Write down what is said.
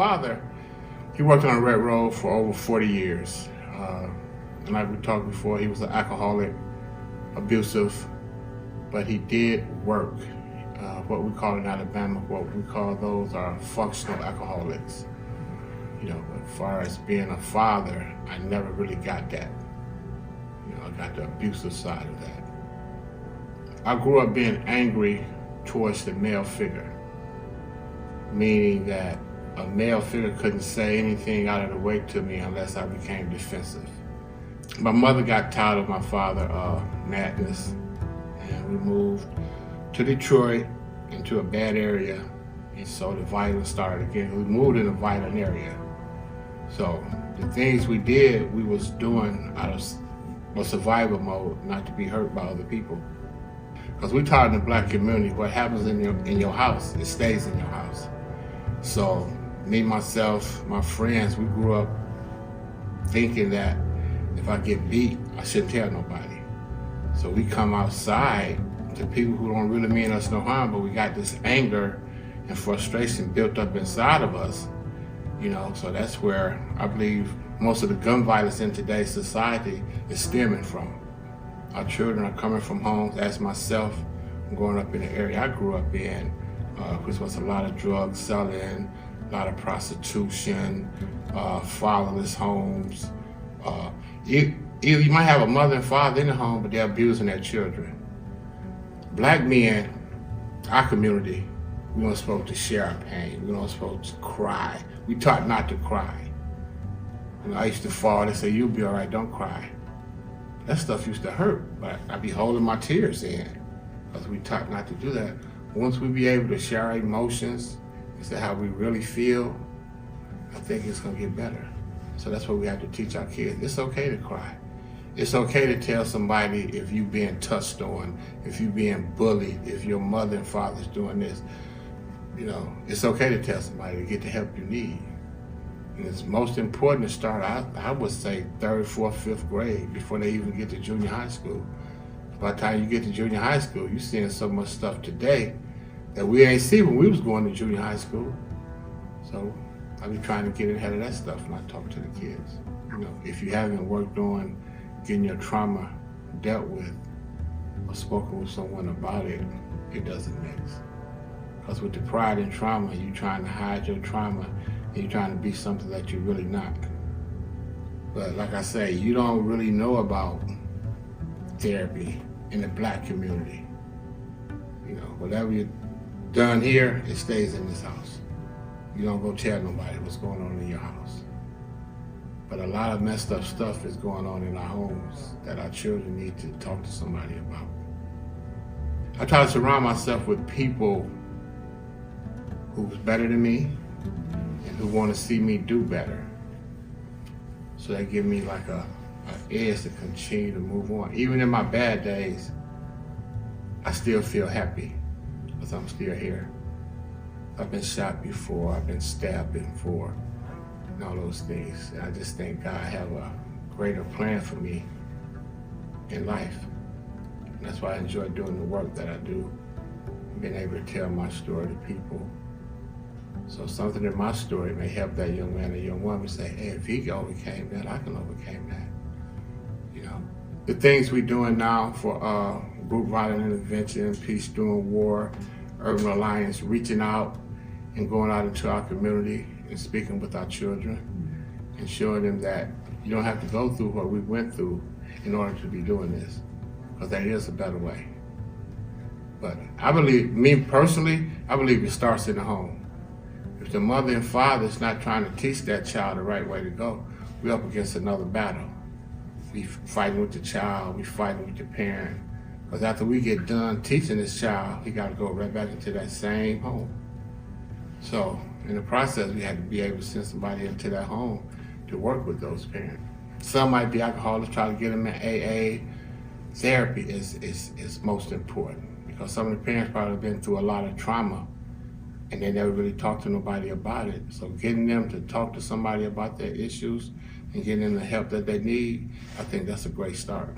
father, he worked on a railroad for over 40 years. And like we talked before, he was an alcoholic, abusive, but he did work. What we call in Alabama, what we call those are functional alcoholics. But as far as being a father, I never really got that. I got the abusive side of that. I grew up being angry towards the male figure, meaning that a male figure couldn't say anything out of the way to me unless I became defensive. My mother got tired of my father's madness, and we moved to Detroit into a bad area, and so the violence started again. We moved in a violent area. So the things we did, we was doing out of a survival mode, not to be hurt by other people. Because we taught in the Black community, what happens in your house, it stays in your house. So me, myself, my friends, we grew up thinking that if I get beat, I shouldn't tell nobody. So we come outside to people who don't really mean us no harm, but we got this anger and frustration built up inside of us. So that's where I believe most of the gun violence in today's society is stemming from. Our children are coming from homes, as myself, growing up in the area I grew up in, which was a lot of drug selling, a lot of prostitution, fatherless homes. Either you might have a mother and father in the home, but they're abusing their children. Black men, our community, we weren't supposed to share our pain. We weren't supposed to cry. We taught not to cry. I used to fall, they say, "You'll be all right, don't cry." That stuff used to hurt, but I'd be holding my tears in because we taught not to do that. Once we be able to share our emotions and say how we really feel, I think it's gonna get better. So that's what we have to teach our kids. It's okay to cry. It's okay to tell somebody if you're being touched on, if you're being bullied, if your mother and father's doing this. It's okay to tell somebody to get the help you need. And it's most important to start, I would say, 3rd, 4th, 5th grade before they even get to junior high school. By the time you get to junior high school, you're seeing so much stuff today that we ain't see when we was going to junior high school. So I be trying to get ahead of that stuff when I talk to the kids. If you haven't worked on getting your trauma dealt with or spoken with someone about it, it doesn't mix. Because with the pride and trauma, you're trying to hide your trauma and you're trying to be something that you're really not. But like I say, you don't really know about therapy in the Black community. Whatever you've done here, it stays in this house. You don't go tell nobody what's going on in your house. But a lot of messed up stuff is going on in our homes that our children need to talk to somebody about. I try to surround myself with people who's better than me and who want to see me do better. So they give me like an edge to continue to move on. Even in my bad days, I still feel happy because I'm still here. I've been shot before, I've been stabbed before, and all those things. And I just think God have a greater plan for me in life. And that's why I enjoy doing the work that I do, being able to tell my story to people. So something in my story may help that young man or young woman say, hey, if he overcame that, I can overcome that. The things we're doing now for group violence intervention, peace during war, Urban Alliance, reaching out and going out into our community and speaking with our children and showing them that you don't have to go through what we went through in order to be doing this, because there is a better way. But I believe, me personally, I believe it starts in the home. If the mother and father is not trying to teach that child the right way to go, we're up against another battle. We fighting with the child, we fighting with the parent. Because after we get done teaching this child, he got to go right back into that same home. So in the process, we had to be able to send somebody into that home to work with those parents. Some might be alcoholics, try to get them in AA. Therapy is most important, because some of the parents probably have been through a lot of trauma and they never really talked to nobody about it. So getting them to talk to somebody about their issues and getting them the help that they need, I think that's a great start.